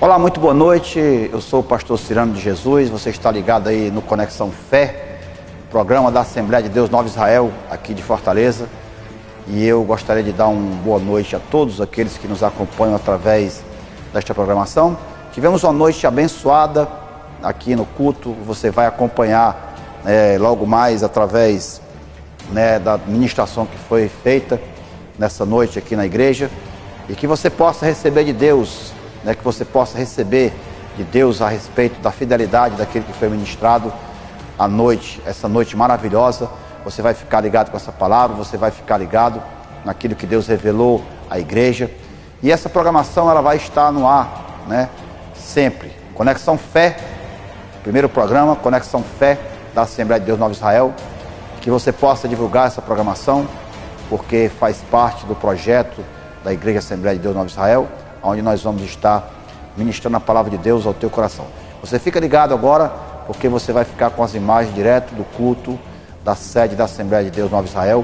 Olá, muito boa noite, eu sou o pastor Cirano de Jesus, você está ligado aí no Conexão Fé, programa da Assembleia de Deus Nova Israel, aqui de Fortaleza, e eu gostaria de dar uma boa noite a todos aqueles que nos acompanham através desta programação. Tivemos uma noite abençoada aqui no culto, você vai acompanhar logo mais através da ministração que foi feita nessa noite aqui na igreja, e que você possa receber de Deus, que você possa receber de Deus a respeito da fidelidade daquele que foi ministrado à noite, essa noite maravilhosa. Você vai ficar ligado com essa palavra, você vai ficar ligado naquilo que Deus revelou à igreja, e essa programação ela vai estar no ar, sempre. Conexão Fé, primeiro programa, Conexão Fé da Assembleia de Deus Nova Israel, que você possa divulgar essa programação, porque faz parte do projeto da Igreja Assembleia de Deus Nova Israel, onde nós vamos estar ministrando a palavra de Deus ao teu coração. Você fica ligado agora, porque você vai ficar com as imagens direto do culto da sede da Assembleia de Deus Nova Israel,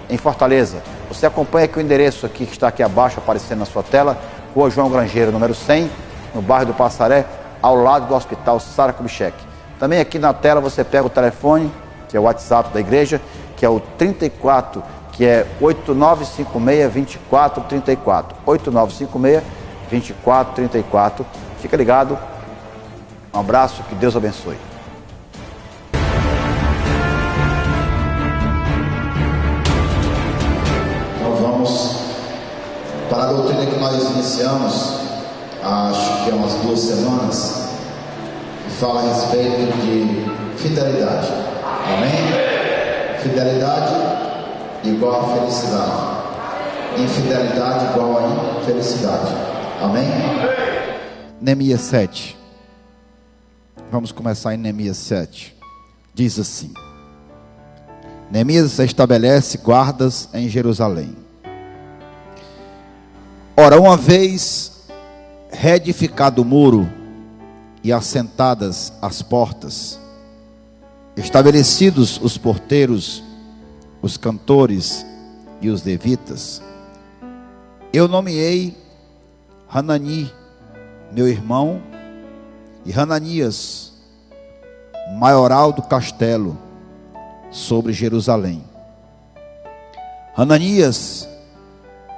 em Fortaleza. Você acompanha aqui o endereço aqui, que está aqui abaixo, aparecendo na sua tela, Rua João Grangeiro, número 100, no bairro do Passaré, ao lado do Hospital Sara Kubitschek. Também aqui na tela você pega o telefone, que é o WhatsApp da igreja, que é o 34, que é 8956-2434, 8956-2434. Fica ligado, um abraço, que Deus abençoe. Nós vamos para a doutrina que nós iniciamos, acho que há umas 2 semanas, que fala a respeito de fidelidade. Amém? Fidelidade igual a felicidade, infidelidade igual a infelicidade. Amém? Neemias 7. Vamos começar em Neemias 7. Diz assim: Neemias estabelece guardas em Jerusalém. Ora, uma vez reedificado o muro e assentadas as portas, estabelecidos os porteiros, os cantores e os levitas, eu nomeei Hanani, meu irmão, e Hananias, maioral do castelo, sobre Jerusalém. Hananias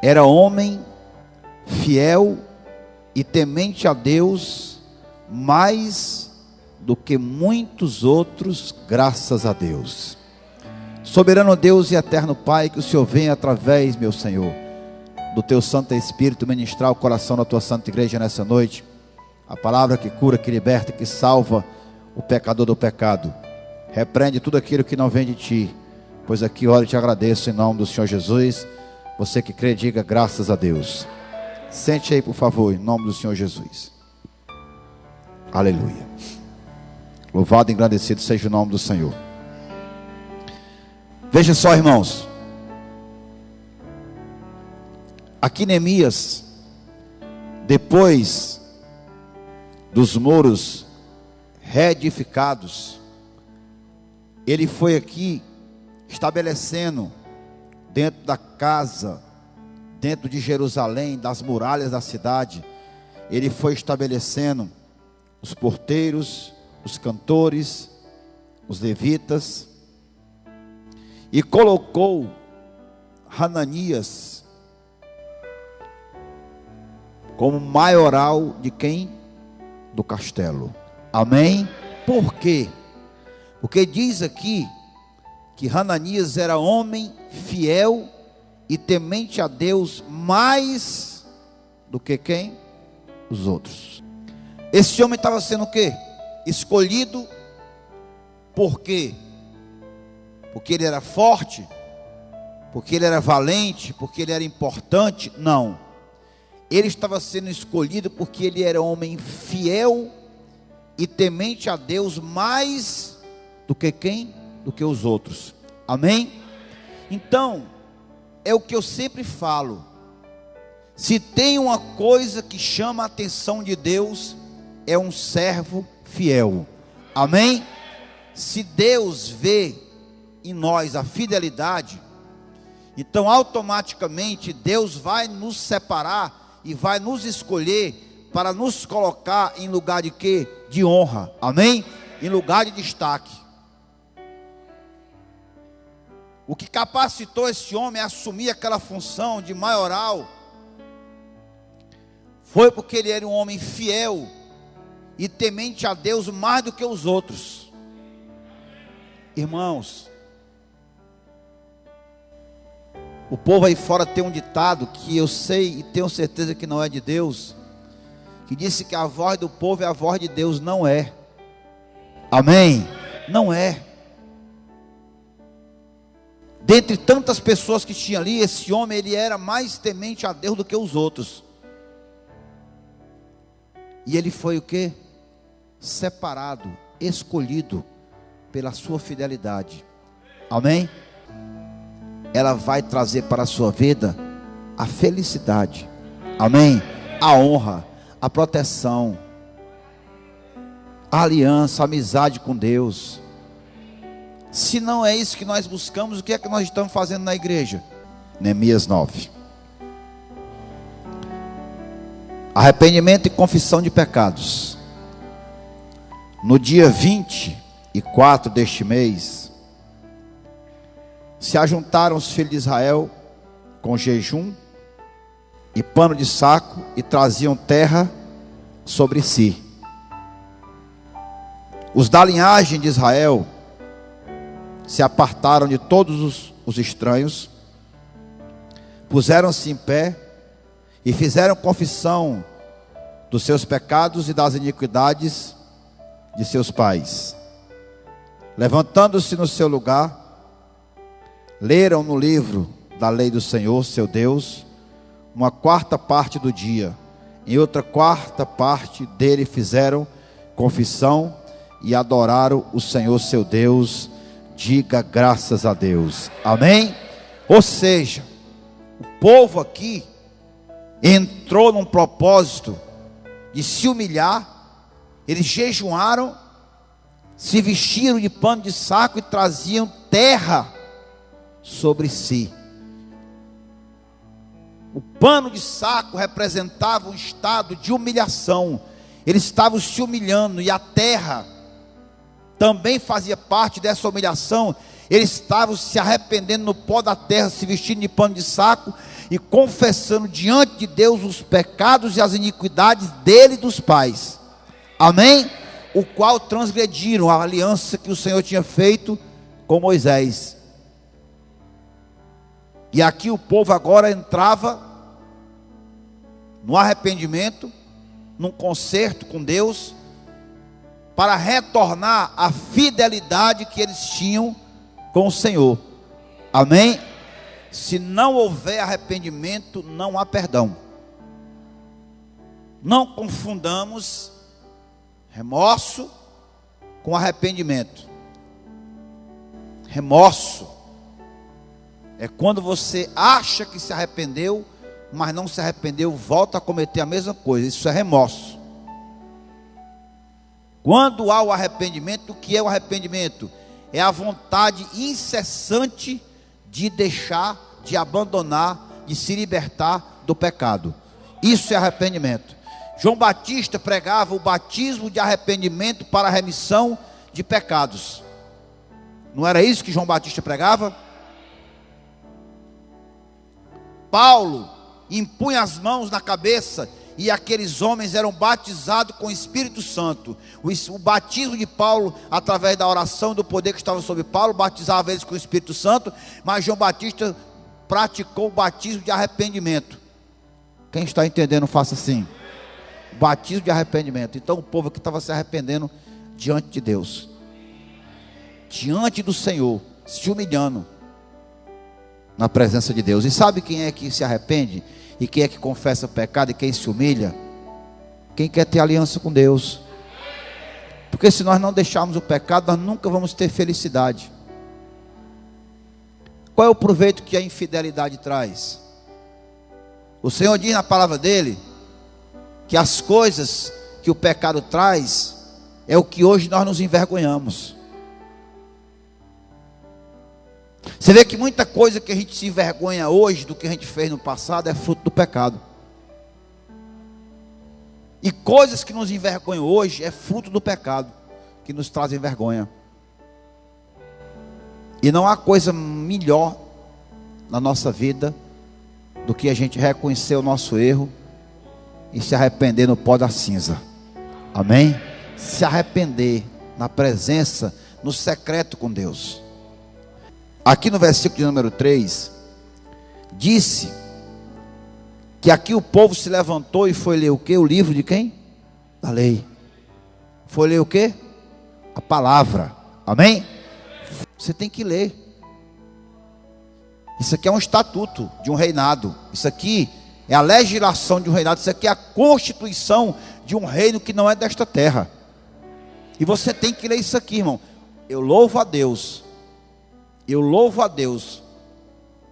era homem fiel e temente a Deus, mais do que muitos outros, graças a Deus. Soberano Deus e eterno Pai, que o Senhor venha através, meu Senhor, do teu Santo Espírito, ministrar o coração da tua Santa Igreja nessa noite, a palavra que cura, que liberta, que salva o pecador do pecado. Repreende tudo aquilo que não vem de ti, pois aqui oro e te agradeço em nome do Senhor Jesus. Você que crê, diga graças a Deus. Sente aí, por favor, em nome do Senhor Jesus. Aleluia. Louvado e engrandecido seja o nome do Senhor. Veja só, irmãos, aqui Neemias, depois dos muros reedificados, ele foi aqui estabelecendo dentro da casa, dentro de Jerusalém, das muralhas da cidade, ele foi estabelecendo os porteiros, os cantores, os levitas, e colocou Hananias como maioral de quem? Do castelo. Amém? Por quê? Porque diz aqui que Hananias era homem fiel e temente a Deus mais do que quem? Os outros. Esse homem estava sendo o quê? Escolhido. Por quê? Porque ele era forte? Porque ele era valente? Porque ele era importante? Não. Ele estava sendo escolhido porque ele era homem fiel e temente a Deus mais do que quem? Do que os outros. Amém? Então, é o que eu sempre falo. Se tem uma coisa que chama a atenção de Deus, é um servo fiel. Amém? Se Deus vê em nós a fidelidade, então automaticamente Deus vai nos separar e vai nos escolher para nos colocar em lugar de quê? De honra, amém? Em lugar de destaque. O que capacitou esse homem a assumir aquela função de maioral foi porque ele era um homem fiel e temente a Deus mais do que os outros. Irmãos, o povo aí fora tem um ditado que eu sei e tenho certeza que não é de Deus, que disse que a voz do povo é a voz de Deus. Não é. Amém? Não é. Dentre tantas pessoas que tinha ali, esse homem ele era mais temente a Deus do que os outros. E ele foi o quê? Separado, escolhido pela sua fidelidade. Amém? Ela vai trazer para a sua vida a felicidade. Amém? A honra, a proteção, a aliança, a amizade com Deus. Se não é isso que nós buscamos, o que é que nós estamos fazendo na igreja? Neemias 9. Arrependimento e confissão de pecados. No dia 24 deste mês, se ajuntaram os filhos de Israel com jejum e pano de saco e traziam terra sobre si. Os da linhagem de Israel se apartaram de todos os estranhos, puseram-se em pé e fizeram confissão dos seus pecados e das iniquidades de seus pais. Levantando-se no seu lugar, leram no livro da lei do Senhor, seu Deus, uma quarta parte do dia. Em outra quarta parte dele fizeram confissão e adoraram o Senhor, seu Deus. Diga graças a Deus. Amém? Ou seja, o povo aqui entrou num propósito de se humilhar. Eles jejuaram, se vestiram de pano de saco e traziam terra sobre si. O pano de saco representava um estado de humilhação. Eles estavam se humilhando e a terra também fazia parte dessa humilhação. Eles estavam se arrependendo no pó da terra, se vestindo de pano de saco e confessando diante de Deus os pecados e as iniquidades dele e dos pais. Amém? O qual transgrediram a aliança que o Senhor tinha feito com Moisés. E aqui o povo agora entrava no arrependimento, num concerto com Deus, para retornar à fidelidade que eles tinham com o Senhor. Amém? Se não houver arrependimento, não há perdão. Não confundamos remorso com arrependimento. Remorso é quando você acha que se arrependeu, mas não se arrependeu, volta a cometer a mesma coisa. Isso é remorso. Quando há o arrependimento, o que é o arrependimento? É a vontade incessante de deixar, de abandonar, de se libertar do pecado. Isso é arrependimento. João Batista pregava o batismo de arrependimento para a remissão de pecados. Não era isso que João Batista pregava? Paulo impunha as mãos na cabeça e aqueles homens eram batizados com o Espírito Santo. O batismo de Paulo, através da oração e do poder que estava sobre Paulo, batizava eles com o Espírito Santo. Mas João Batista praticou o batismo de arrependimento. Quem está entendendo, faça assim. Batismo de arrependimento. Então o povo que estava se arrependendo diante de Deus, diante do Senhor, se humilhando na presença de Deus. E sabe quem é que se arrepende? E quem é que confessa o pecado e quem se humilha? Quem quer ter aliança com Deus. Porque se nós não deixarmos o pecado, nós nunca vamos ter felicidade. Qual é o proveito que a infidelidade traz? O Senhor diz na palavra dele que as coisas que o pecado traz é o que hoje nós nos envergonhamos. Você vê que muita coisa que a gente se envergonha hoje do que a gente fez no passado é fruto do pecado. E coisas que nos envergonham hoje é fruto do pecado, que nos trazem vergonha. E não há coisa melhor na nossa vida do que a gente reconhecer o nosso erro e se arrepender no pó da cinza. Amém? Se arrepender na presença, no secreto com Deus. Aqui no versículo de número 3, disse que aqui o povo se levantou e foi ler o quê? O livro de quem? Da lei. Foi ler o quê? A palavra. Amém? Você tem que ler. Isso aqui é um estatuto de um reinado. Isso aqui é a legislação de um reinado. Isso aqui é a constituição de um reino que não é desta terra. E você tem que ler isso aqui, irmão. Eu louvo a Deus. Eu louvo a Deus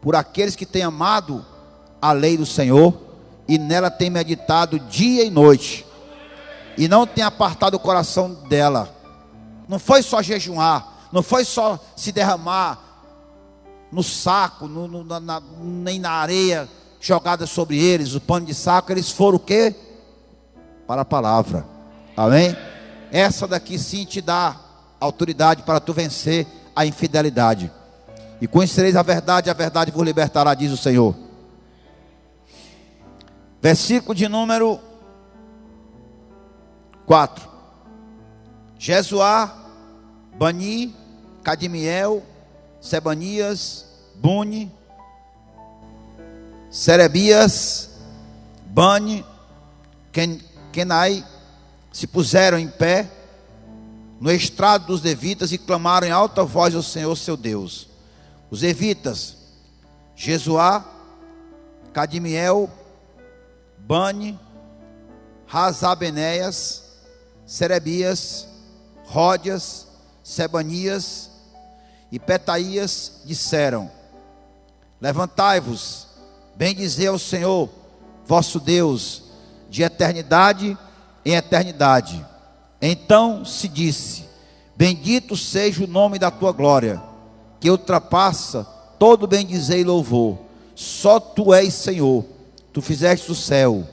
por aqueles que têm amado a lei do Senhor e nela têm meditado dia e noite e não têm apartado o coração dela. Não foi só jejuar, não foi só se derramar no saco, nem na areia jogada sobre eles, o pano de saco. Eles foram o quê? Para a palavra. Amém? Essa daqui sim te dá autoridade para tu vencer a infidelidade. E conhecereis a verdade vos libertará, diz o Senhor. Versículo de número 4. Jesuá, Bani, Cadmiel, Sebanias, Buni, Serebias, Bani, Kenai, se puseram em pé no estrado dos levitas e clamaram em alta voz ao Senhor seu Deus. Os levitas, Jesuá, Cadmiel, Bani, Razabenéias, Serebias, Ródias, Sebanias e Petaías disseram: levantai-vos, bendizei ao Senhor vosso Deus de eternidade em eternidade. Então se disse: bendito seja o nome da tua glória, que ultrapassa todo bendizer e louvor. Só tu és Senhor. Tu fizeste o céu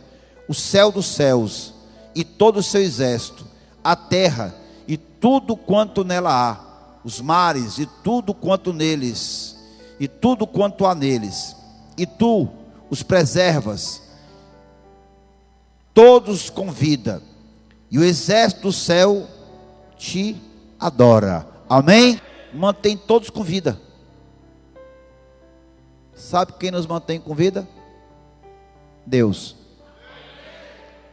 dos céus e todo o seu exército, a terra e tudo quanto nela há, os mares e tudo quanto neles, e tudo quanto há neles, e tu os preservas todos com vida, e o exército do céu te adora. Amém? Mantém todos com vida. Sabe quem nos mantém com vida? Deus.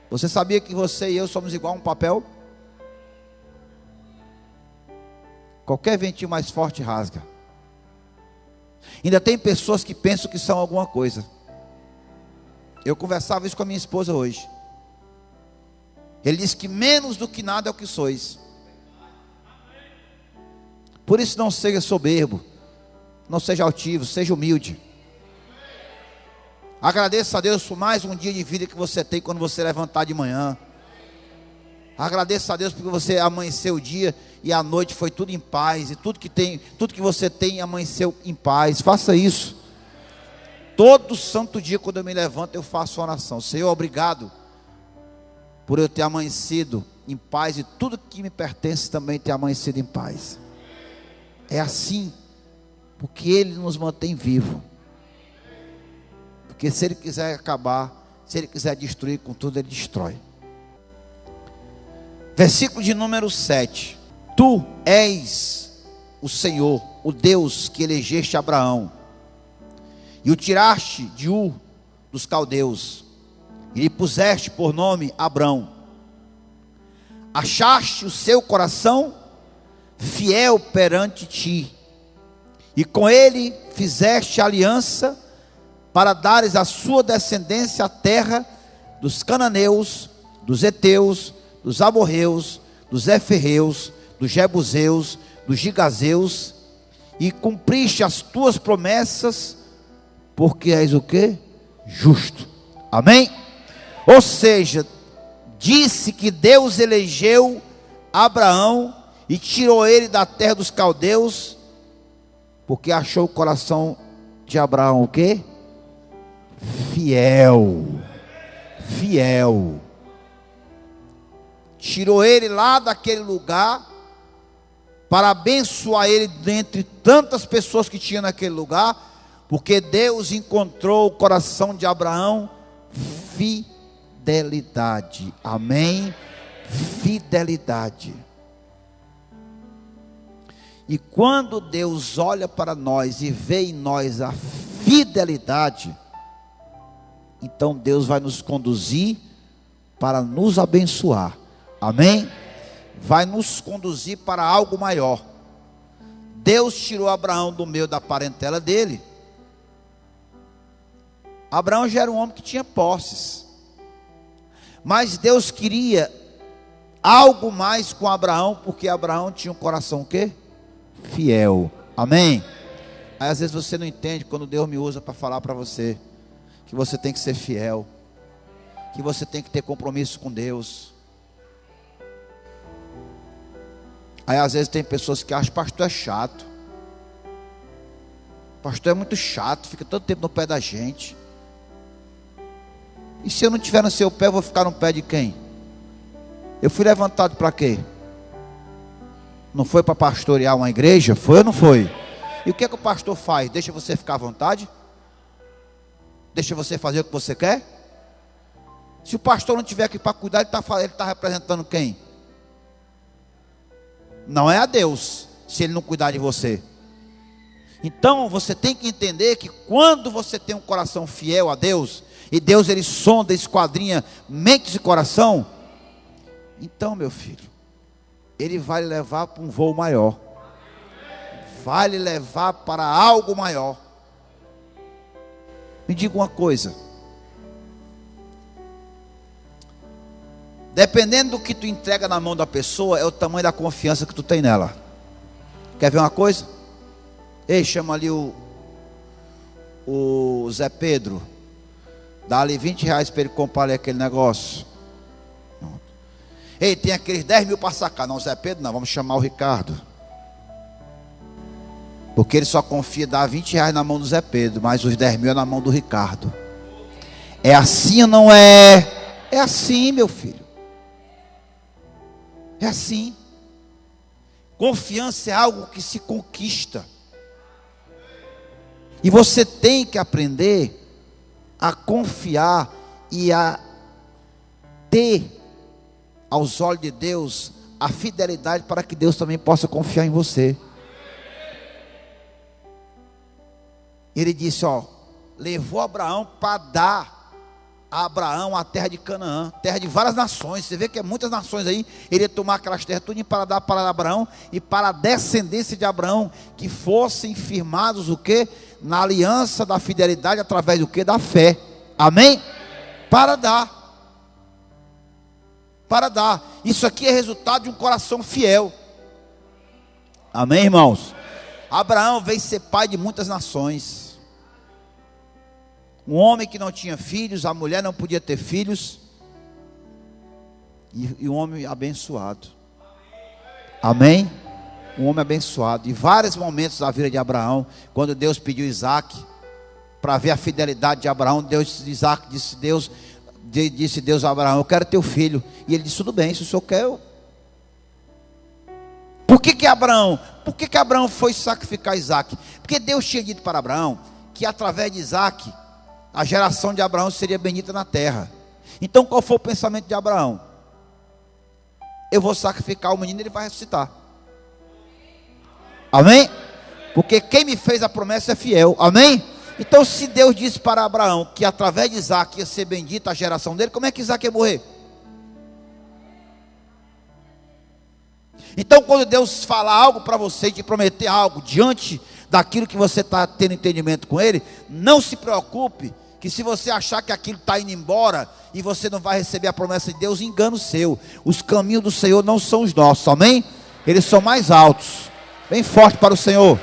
Você sabia que você e eu somos igual a um papel? Qualquer ventinho mais forte rasga. Ainda tem pessoas que pensam que são alguma coisa. Eu conversava isso com a minha esposa hoje. Ele disse que menos do que nada é o que sois. Por isso não seja soberbo, não seja altivo, seja humilde. Agradeça a Deus por mais um dia de vida que você tem quando você levantar de manhã. Agradeça a Deus porque você amanheceu o dia e a noite foi tudo em paz, e tudo que você tem amanheceu em paz. Faça isso. Todo santo dia quando eu me levanto eu faço oração. Senhor, obrigado por eu ter amanhecido em paz e tudo que me pertence também ter amanhecido em paz. É assim, porque Ele nos mantém vivo. Porque se Ele quiser acabar, se Ele quiser destruir com tudo, Ele destrói. Versículo de número 7. Tu és o Senhor, o Deus que elegeste Abraão, e o tiraste de Ur dos caldeus, e lhe puseste por nome Abrão. Achaste o seu coração fiel perante ti, e com ele fizeste aliança, para dares à sua descendência a terra dos cananeus, dos heteus, dos amorreus, dos eferreus, dos jebuseus, dos gigazeus, e cumpriste as tuas promessas, porque és o quê? Justo. Amém? Ou seja, disse que Deus elegeu Abraão e tirou ele da terra dos caldeus, porque achou o coração de Abraão o quê? Fiel. Fiel. tirou ele lá daquele lugar, para abençoar ele dentre tantas pessoas que tinha naquele lugar, porque Deus encontrou o coração de Abraão fidelidade. Amém? Fidelidade. E quando Deus olha para nós e vê em nós a fidelidade, então Deus vai nos conduzir para nos abençoar. Amém? Vai nos conduzir para algo maior. Deus tirou Abraão do meio da parentela dele. Abraão já era um homem que tinha posses, mas Deus queria algo mais com Abraão, porque Abraão tinha um coração o quê? Fiel. Amém? Aí às vezes você não entende quando Deus me usa para falar para você que você tem que ser fiel, que você tem que ter compromisso com Deus. Aí às vezes tem pessoas que acham que pastor é chato. Pastor é muito chato, fica todo tempo no pé da gente. E se eu não estiver no seu pé, eu vou ficar no pé de quem? Eu fui levantado para quê? Não foi para pastorear uma igreja? Foi ou não foi? E o que é que o pastor faz? Deixa você ficar à vontade? Deixa você fazer o que você quer? Se o pastor não estiver aqui para cuidar, ele está representando quem? Não é a Deus, se ele não cuidar de você. Então você tem que entender que quando você tem um coração fiel a Deus, e Deus ele sonda, esquadrinha mentes e coração, então meu filho, ele vai lhe levar para um voo maior, vai lhe levar para algo maior. Me diga uma coisa, dependendo do que tu entrega na mão da pessoa, é o tamanho da confiança que tu tem nela. Quer ver uma coisa? Ei, chama ali o Zé Pedro, dá ali R$20 para ele comprar ali aquele negócio. Ei, tem aqueles 10 mil para sacar. Não, Zé Pedro não, vamos chamar o Ricardo, porque ele só confia dar R$20 na mão do Zé Pedro, mas os 10 mil é na mão do Ricardo. É assim ou não é? É assim, meu filho. É assim. Confiança é algo que se conquista. E você tem que aprender a confiar e a ter aos olhos de Deus a fidelidade, para que Deus também possa confiar em você. Ele disse, levou Abraão para dar a Abraão a terra de Canaã, terra de várias nações. Você vê que é muitas nações aí. Ele ia tomar aquelas terras tudo para dar para Abraão e para a descendência de Abraão, que fossem firmados o quê? Na aliança da fidelidade, através do quê? Da fé. Amém? Para dar. Para dar. Isso aqui é resultado de um coração fiel. Amém, irmãos? Abraão veio ser pai de muitas nações. Um homem que não tinha filhos, a mulher não podia ter filhos, e um homem abençoado. Amém? Um homem abençoado. Em vários momentos da vida de Abraão, quando Deus pediu Isaac, para ver a fidelidade de Abraão, disse Deus a Abraão, eu quero teu filho. E ele disse, tudo bem, se o senhor quer. Por que Abraão foi sacrificar Isaac? Porque Deus tinha dito para Abraão que através de Isaac a geração de Abraão seria bendita na terra. Então qual foi o pensamento de Abraão? Eu vou sacrificar o menino e ele vai ressuscitar. Amém? Porque quem me fez a promessa é fiel. Amém? Então se Deus disse para Abraão que através de Isaac ia ser bendita a geração dele, como é que Isaac ia morrer? Então quando Deus fala algo para você e te prometer algo diante daquilo que você está tendo entendimento com ele, não se preocupe que se você achar que aquilo está indo embora e você não vai receber a promessa de Deus, engano seu. Os caminhos do Senhor não são os nossos, amém? Eles são mais altos. Bem forte para o Senhor.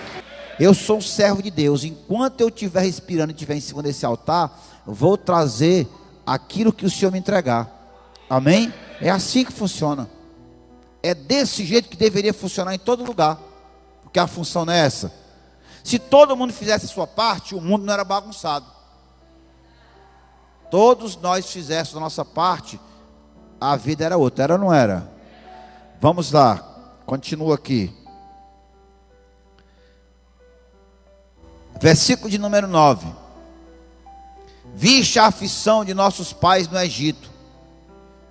Eu sou um servo de Deus. Enquanto eu estiver respirando e estiver em cima desse altar, eu vou trazer aquilo que o Senhor me entregar. Amém? É assim que funciona. É desse jeito que deveria funcionar em todo lugar. Porque a função não é essa. Se todo mundo fizesse a sua parte, o mundo não era bagunçado. Todos nós fizéssemos a nossa parte, a vida era outra, era ou não era? Vamos lá, continua aqui. Versículo de número 9. Viste a aflição de nossos pais no Egito,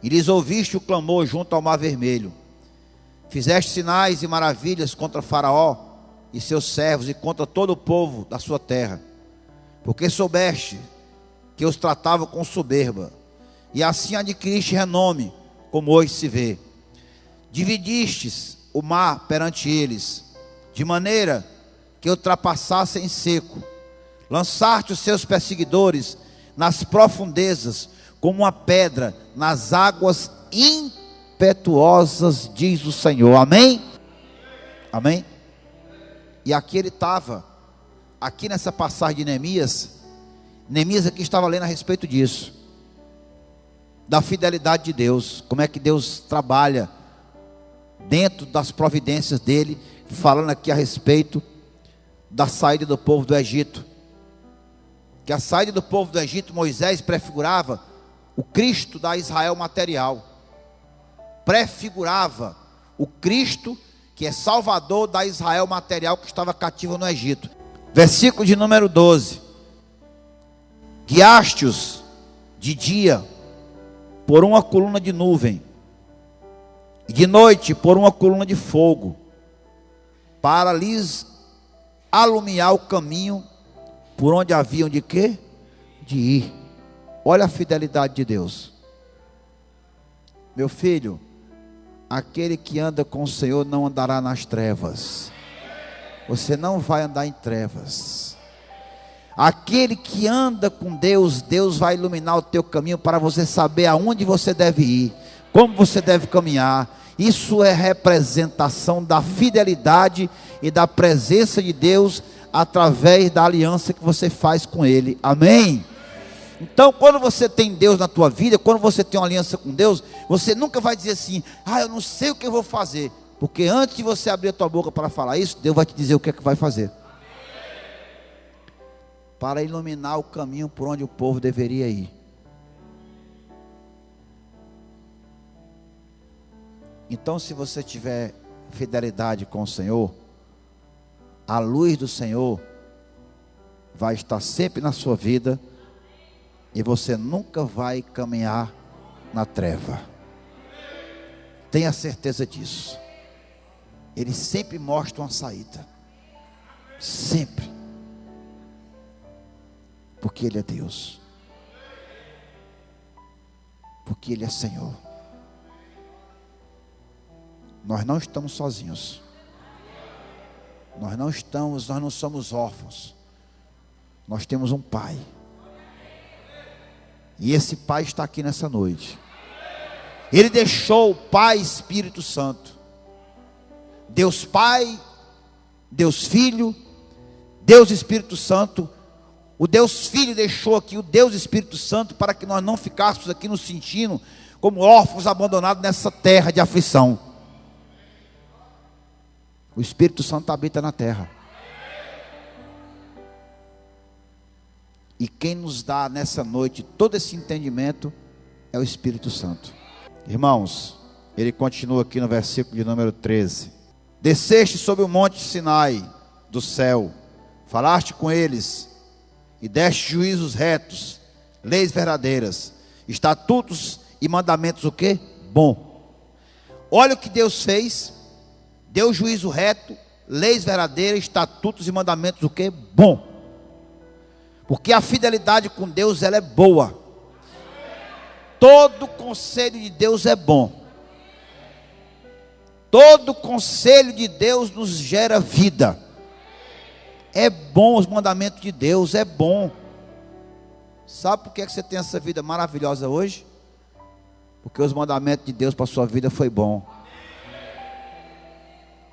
e lhes ouviste o clamor junto ao mar vermelho. Fizeste sinais e maravilhas contra Faraó e seus servos, e contra todo o povo da sua terra, porque soubeste que os tratava com soberba, e assim adquiriste renome, como hoje se vê. Dividistes o mar perante eles, de maneira que ultrapassassem em seco. Lançaste os seus perseguidores nas profundezas, como uma pedra nas águas impetuosas, diz o Senhor. Amém? Amém? E aqui ele estava, aqui nessa passagem de Neemias aqui estava lendo a respeito disso, da fidelidade de Deus, como é que Deus trabalha dentro das providências dele, falando aqui a respeito da saída do povo do Egito. Que a saída do povo do Egito, Moisés prefigurava o Cristo da Israel material, prefigurava o Cristo que é Salvador da Israel material que estava cativa no Egito. Versículo de número 12. Guiaste-os de dia por uma coluna de nuvem, e de noite por uma coluna de fogo, para lhes alumiar o caminho por onde haviam de quê? De ir. Olha a fidelidade de Deus. Meu filho, aquele que anda com o Senhor não andará nas trevas. Você não vai andar em trevas. Aquele que anda com Deus, Deus vai iluminar o teu caminho para você saber aonde você deve ir, como você deve caminhar. Isso é representação da fidelidade e da presença de Deus através da aliança que você faz com Ele. Amém? Então, quando você tem Deus na tua vida, quando você tem uma aliança com Deus, você nunca vai dizer assim: eu não sei o que eu vou fazer, porque antes de você abrir a tua boca para falar isso, Deus vai te dizer o que é que vai fazer, para iluminar o caminho por onde o povo deveria ir. Então, se você tiver fidelidade com o Senhor, a luz do Senhor vai estar sempre na sua vida, e você nunca vai caminhar na treva. Tenha certeza disso. Ele sempre mostra uma saída, sempre, porque Ele é Deus, porque Ele é Senhor. Nós não estamos sozinhos. Nós não somos órfãos. Nós temos um Pai. E esse Pai está aqui nessa noite. Ele deixou o Pai Espírito Santo. Deus Pai, Deus Filho, Deus Espírito Santo. O Deus Filho deixou aqui o Deus Espírito Santo para que nós não ficássemos aqui nos sentindo como órfãos abandonados nessa terra de aflição. O Espírito Santo habita na terra. E quem nos dá nessa noite todo esse entendimento é o Espírito Santo. Irmãos, ele continua aqui no versículo de número 13. Desceste sobre o monte Sinai do céu, falaste com eles, e deste juízos retos, leis verdadeiras, estatutos e mandamentos o quê? Bom. Olha o que Deus fez. Deu juízo reto, leis verdadeiras, estatutos e mandamentos o quê? Bom. Porque a fidelidade com Deus, ela é boa. Todo conselho de Deus é bom. Todo conselho de Deus nos gera vida. É bom os mandamentos de Deus, é bom. Sabe por que você tem essa vida maravilhosa hoje? Porque os mandamentos de Deus para a sua vida foi bom.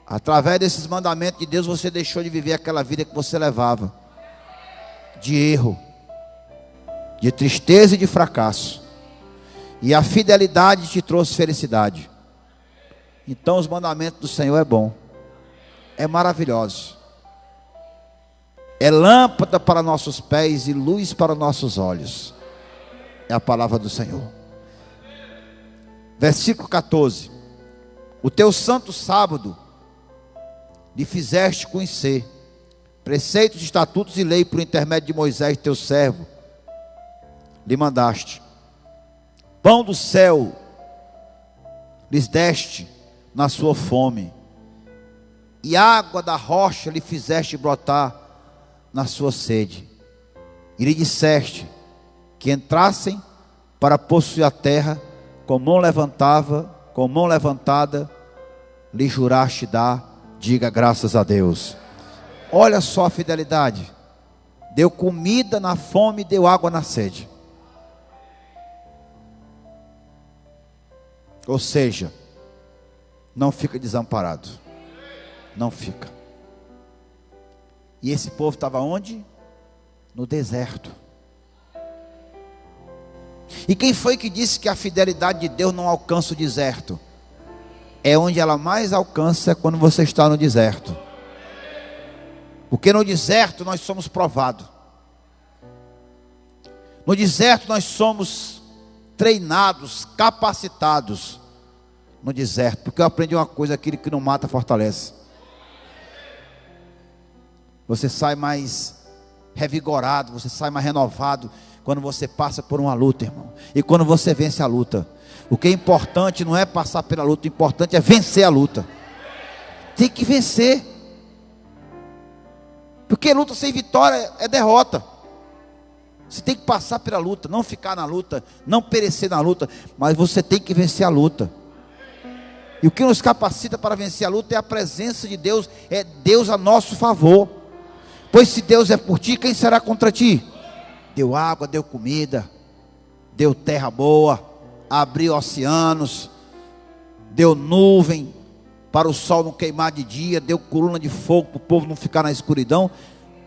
Através desses mandamentos de Deus, você deixou de viver aquela vida que você levava, de erro, de tristeza e de fracasso. E a fidelidade te trouxe felicidade. Então os mandamentos do Senhor é bom, é maravilhoso, é lâmpada para nossos pés e luz para nossos olhos. É a palavra do Senhor. Versículo 14. O teu santo sábado lhe fizeste conhecer, preceitos, estatutos e lei por intermédio de Moisés, teu servo, lhe mandaste. Pão do céu lhes deste na sua fome, e água da rocha lhe fizeste brotar na sua sede. E lhe disseste que entrassem para possuir a terra, com mão levantada, lhe juraste dar. Diga graças a Deus. Olha só a fidelidade. Deu comida na fome, deu água na sede. Ou seja, não fica desamparado. Não fica. E esse povo estava onde? No deserto. E quem foi que disse que a fidelidade de Deus não alcança o deserto? É onde ela mais alcança, quando você está no deserto. Porque no deserto nós somos provados. No deserto nós somos treinados, capacitados. No deserto. Porque eu aprendi uma coisa: aquele que não mata fortalece. Você sai mais revigorado, você sai mais renovado quando você passa por uma luta, irmão. E quando você vence a luta. O que é importante não é passar pela luta, o importante é vencer a luta. Tem que vencer. Porque luta sem vitória é derrota. Você tem que passar pela luta, não ficar na luta, não perecer na luta, mas você tem que vencer a luta. E o que nos capacita para vencer a luta é a presença de Deus, é Deus a nosso favor. Pois se Deus é por ti, quem será contra ti? Deu água, deu comida, deu terra boa, abriu oceanos, deu nuvem para o sol não queimar de dia, deu coluna de fogo para o povo não ficar na escuridão.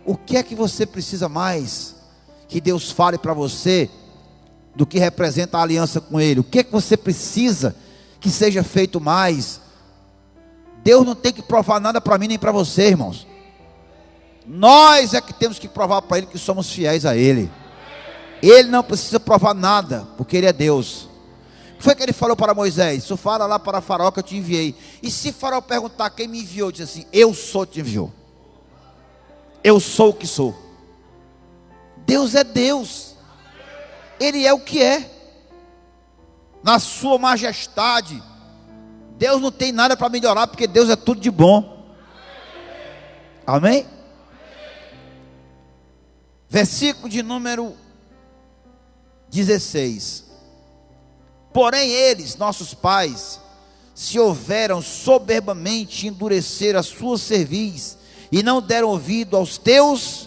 O que é que você precisa mais que Deus fale para você do que representa a aliança com Ele? O que é que você precisa que seja feito mais? Deus não tem que provar nada para mim nem para você, irmãos. Nós é que temos que provar para Ele que somos fiéis a Ele. Ele não precisa provar nada, porque Ele é Deus. O que foi que Ele falou para Moisés? Tu fala lá para Faraó que eu te enviei. E se Faraó perguntar quem me enviou, diz assim: eu sou te enviou. Eu sou o que sou. Deus é Deus. Ele é o que é. Na sua majestade. Deus não tem nada para melhorar, porque Deus é tudo de bom. Amém? Versículo de número 16. Porém eles, nossos pais, se houveram soberbamente endurecer a sua cerviz, e não deram ouvido aos teus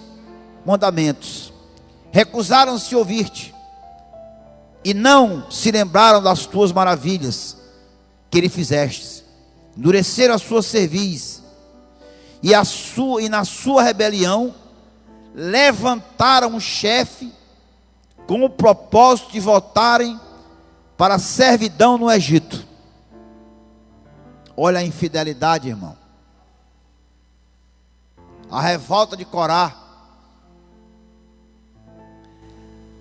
mandamentos, recusaram-se ouvir-te, e não se lembraram das tuas maravilhas que lhe fizestes, endureceram a sua cerviz, e na sua rebelião levantaram um chefe, com o propósito de voltarem para a servidão no Egito. Olha a infidelidade, irmão. A revolta de Corá.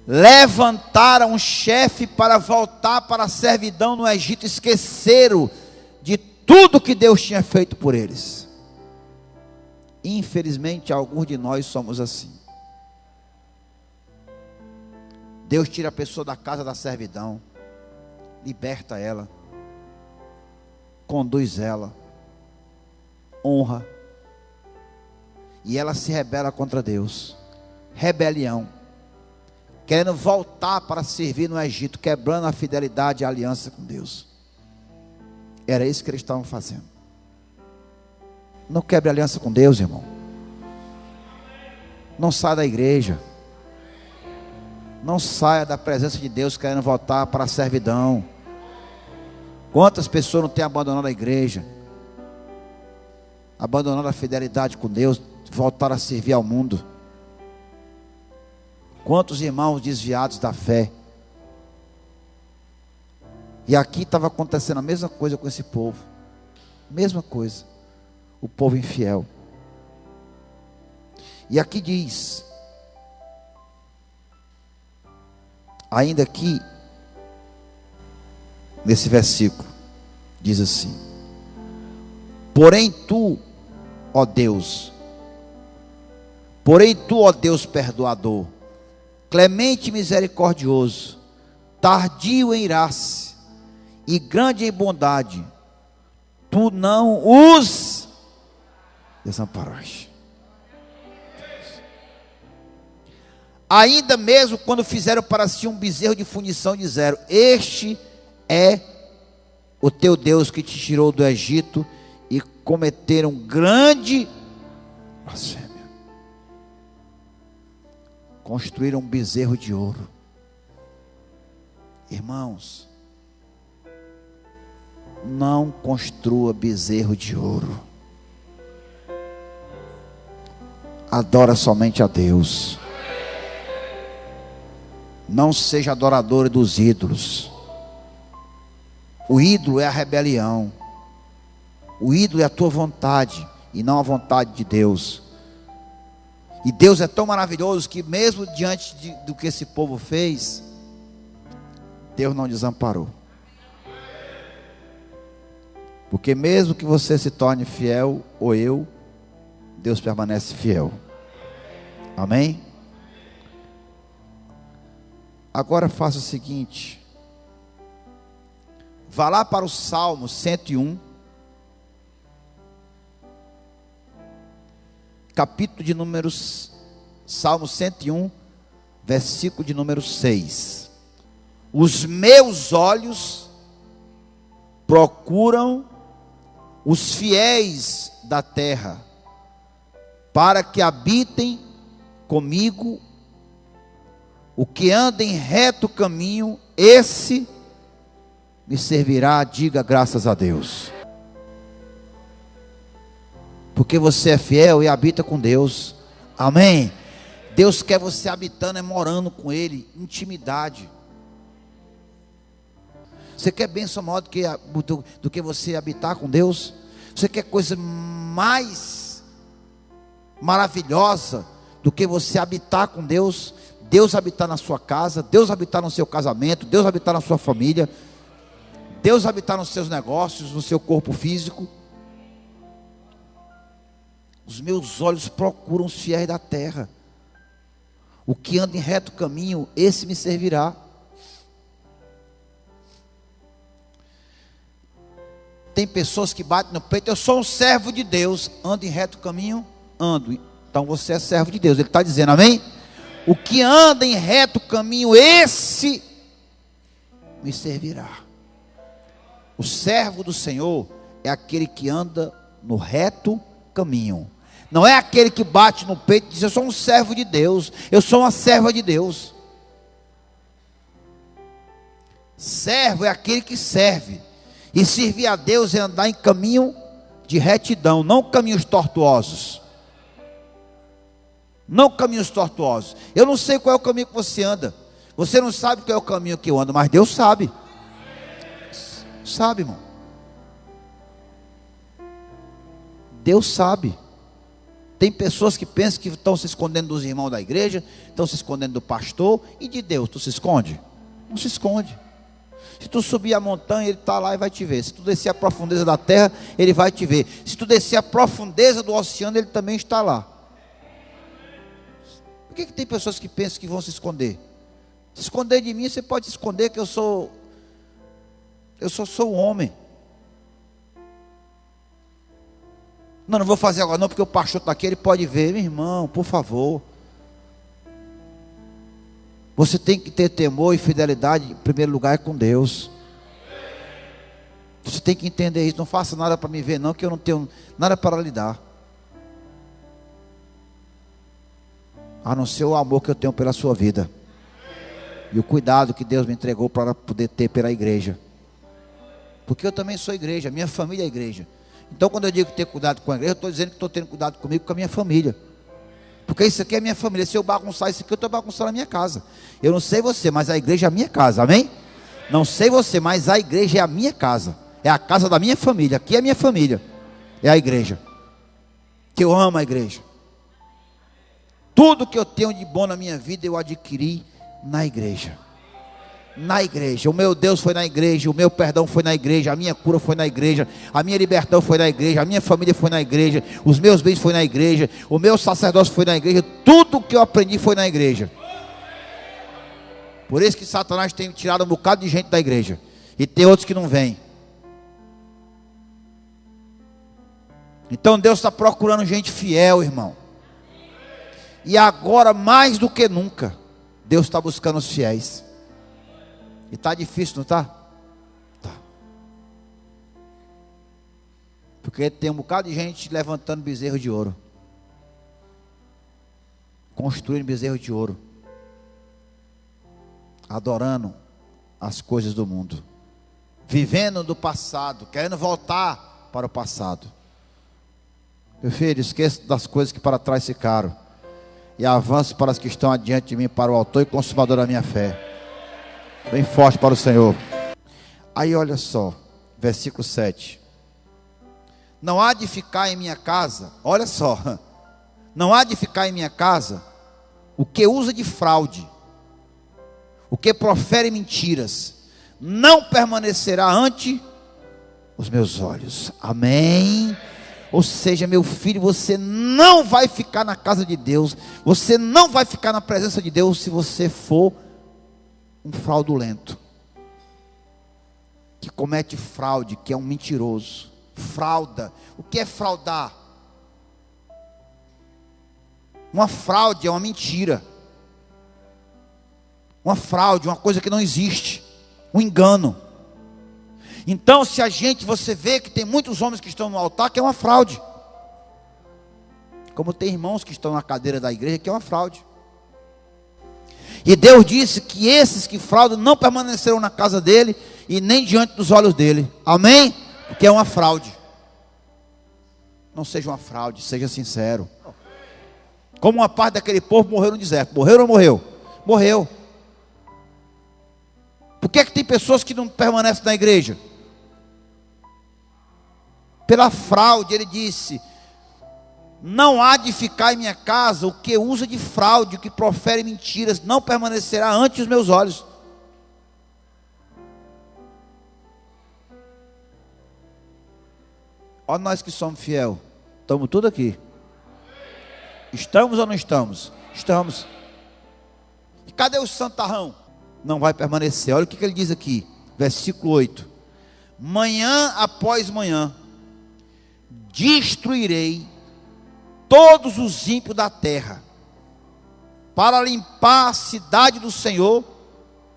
Levantaram um chefe para voltar para a servidão no Egito. Esqueceram de tudo que Deus tinha feito por eles. Infelizmente, alguns de nós somos assim. Deus tira a pessoa da casa da servidão, liberta ela, conduz ela, honra, e ela se rebela contra Deus. Rebelião, querendo voltar para servir no Egito, quebrando a fidelidade e a aliança com Deus. Era isso que eles estavam fazendo. Não quebre aliança com Deus, irmão. Não saia da igreja. Não saia da presença de Deus querendo voltar para a servidão. Quantas pessoas não têm abandonado a igreja, abandonado a fidelidade com Deus, voltaram a servir ao mundo? Quantos irmãos desviados da fé? E aqui estava acontecendo a mesma coisa com esse povo. Mesma coisa. O povo infiel. E aqui diz, ainda aqui, nesse versículo, diz assim: Porém tu, ó Deus, perdoador, clemente e misericordioso, tardio em irar-se e grande em bondade, tu não os desamparaste. Ainda mesmo quando fizeram para si um bezerro de fundição, disseram: este é o teu Deus que te tirou do Egito, e cometeram grande blasfêmia. Construíram um bezerro de ouro. Irmãos, não construa bezerro de ouro. Adora somente a Deus. Não seja adorador dos ídolos. O ídolo é a rebelião. O ídolo é a tua vontade e não a vontade de Deus. E Deus é tão maravilhoso que mesmo diante do que esse povo fez, Deus não desamparou. Porque mesmo que você se torne fiel, ou eu, Deus permanece fiel. Amém? Agora faça o seguinte. Vá lá para o Salmo 101. Capítulo de números, Salmo 101, versículo de número 6. Os meus olhos procuram os fiéis da terra, para que habitem comigo. O que anda em reto caminho, esse me servirá. Diga graças a Deus. Porque você é fiel e habita com Deus. Amém. Deus quer você habitando e morando com Ele, intimidade. Você quer bênção maior do que você habitar com Deus? Você quer coisa mais maravilhosa do que você habitar com Deus? Deus habitar na sua casa, Deus habitar no seu casamento, Deus habitar na sua família, Deus habitar nos seus negócios, no seu corpo físico. Os meus olhos procuram os fiéis da terra. O que anda em reto caminho, esse me servirá. Tem pessoas que batem no peito: eu sou um servo de Deus. Ando em reto caminho? Ando. Então você é servo de Deus. Ele está dizendo, amém? O que anda em reto caminho, esse me servirá. O servo do Senhor é aquele que anda no reto caminho. Não é aquele que bate no peito e diz: eu sou um servo de Deus, eu sou uma serva de Deus. Servo é aquele que serve. E servir a Deus é andar em caminho de retidão, não caminhos tortuosos. Não caminhos tortuosos. Eu não sei qual é o caminho que você anda. Você não sabe qual é o caminho que eu ando, mas Deus sabe. Sabe, irmão? Deus sabe. Tem pessoas que pensam que estão se escondendo dos irmãos da igreja, estão se escondendo do pastor, e de Deus tu se esconde? Não se esconde. Se tu subir a montanha, Ele está lá e vai te ver. Se tu descer a profundeza da terra, Ele vai te ver. Se tu descer a profundeza do oceano, Ele também está lá. Por que tem pessoas que pensam que vão se esconder? Se esconder de mim, você pode se esconder que eu só sou um homem. Não vou fazer agora não, porque o pastor está aqui, ele pode ver. Meu irmão, por favor. Você tem que ter temor e fidelidade, em primeiro lugar, com Deus. Você tem que entender isso. Não faça nada para me ver não, que eu não tenho nada para lhe dar, a não ser o amor que eu tenho pela sua vida, e o cuidado que Deus me entregou para poder ter pela igreja. Porque eu também sou igreja, minha família é igreja. Então quando eu digo ter cuidado com a igreja, eu estou dizendo que estou tendo cuidado comigo, com a minha família. Porque isso aqui é minha família. Se eu bagunçar isso aqui, eu estou bagunçando a minha casa. Eu não sei você, mas a igreja é a minha casa, amém? Não sei você, mas a igreja é a minha casa. É a casa da minha família. Aqui é a minha família, é a igreja. Que eu amo a igreja. Tudo que eu tenho de bom na minha vida, eu adquiri na igreja. Na igreja. O meu Deus foi na igreja, o meu perdão foi na igreja, a minha cura foi na igreja, a minha libertação foi na igreja, a minha família foi na igreja, os meus bens foi na igreja, o meu sacerdócio foi na igreja, tudo que eu aprendi foi na igreja. Por isso que Satanás tem tirado um bocado de gente da igreja, e tem outros que não vêm. Então Deus está procurando gente fiel, irmão. E agora mais do que nunca, Deus está buscando os fiéis. E está difícil, não está? Tá. Porque tem um bocado de gente levantando bezerro de ouro, construindo bezerro de ouro, adorando as coisas do mundo, vivendo do passado, querendo voltar para o passado. Meu filho, esqueça das coisas que para trás ficaram, e avance para as que estão adiante de mim, para o autor e consumador da minha fé. Bem forte para o Senhor. Aí olha só, versículo 7. Não há de ficar em minha casa, olha só, não há de ficar em minha casa o que usa de fraude, o que profere mentiras, não permanecerá ante os meus olhos. Amém. Ou seja, meu filho, você não vai ficar na casa de Deus, você não vai ficar na presença de Deus se você for um fraudulento, que comete fraude, que é um mentiroso. Frauda. O que é fraudar? Uma fraude é uma mentira, uma fraude, uma coisa que não existe, um engano. Então, se você vê que tem muitos homens que estão no altar, que é uma fraude, como tem irmãos que estão na cadeira da igreja, que é uma fraude. E Deus disse que esses que fraudam não permanecerão na casa dele e nem diante dos olhos dele. Amém? Porque é uma fraude. Não seja uma fraude, seja sincero. Como uma parte daquele povo morreu no deserto. Morreu ou não morreu? Morreu. Por que tem pessoas que não permanecem na igreja? Pela fraude. Ele disse: não há de ficar em minha casa o que usa de fraude, o que profere mentiras, não permanecerá ante os meus olhos. Olha nós que somos fiel, estamos tudo aqui. Estamos ou não estamos? Estamos. E cadê o santarrão? Não vai permanecer. Olha o que ele diz aqui, versículo 8: manhã após manhã destruirei todos os ímpios da terra, para limpar a cidade do Senhor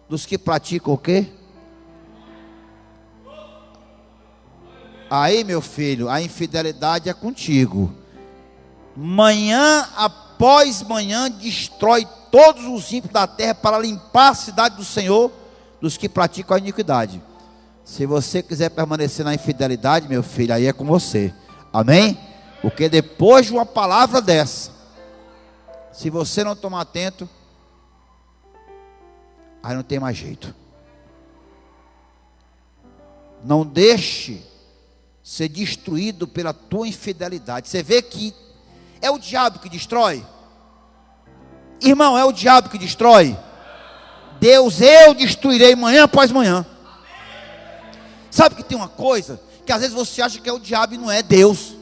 dos que praticam o quê? Aí, meu filho, a infidelidade é contigo. Manhã após manhã destrói todos os ímpios da terra, para limpar a cidade do Senhor dos que praticam a iniquidade. Se você quiser permanecer na infidelidade, meu filho, aí é com você. Amém? Porque depois de uma palavra dessa, se você não tomar atento, aí não tem mais jeito. Não deixe ser destruído pela tua infidelidade. Você vê que é o diabo que destrói? Irmão, é o diabo que destrói? Deus, eu destruirei manhã após manhã. Sabe que tem uma coisa que às vezes você acha que é o diabo e não é Deus.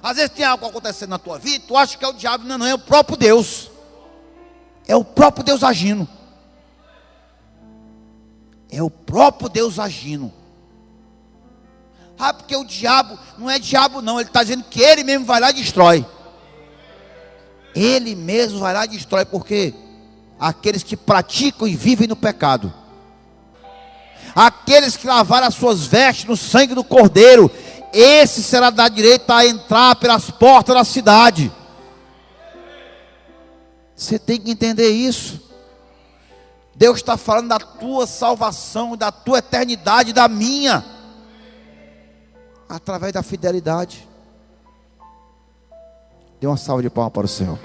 Às vezes tem algo acontecendo na tua vida, tu acha que é o diabo, não é o próprio Deus. É o próprio Deus agindo. É o próprio Deus agindo. Ah, porque o diabo, não é diabo não, ele está dizendo que ele mesmo vai lá e destrói. Ele mesmo vai lá e destrói, porque aqueles que praticam e vivem no pecado, aqueles que lavaram as suas vestes no sangue do Cordeiro, esse será da direita a entrar pelas portas da cidade. Você tem que entender isso. Deus está falando da tua salvação, da tua eternidade, da minha, através da fidelidade. Dê uma salva de palmas para o Senhor.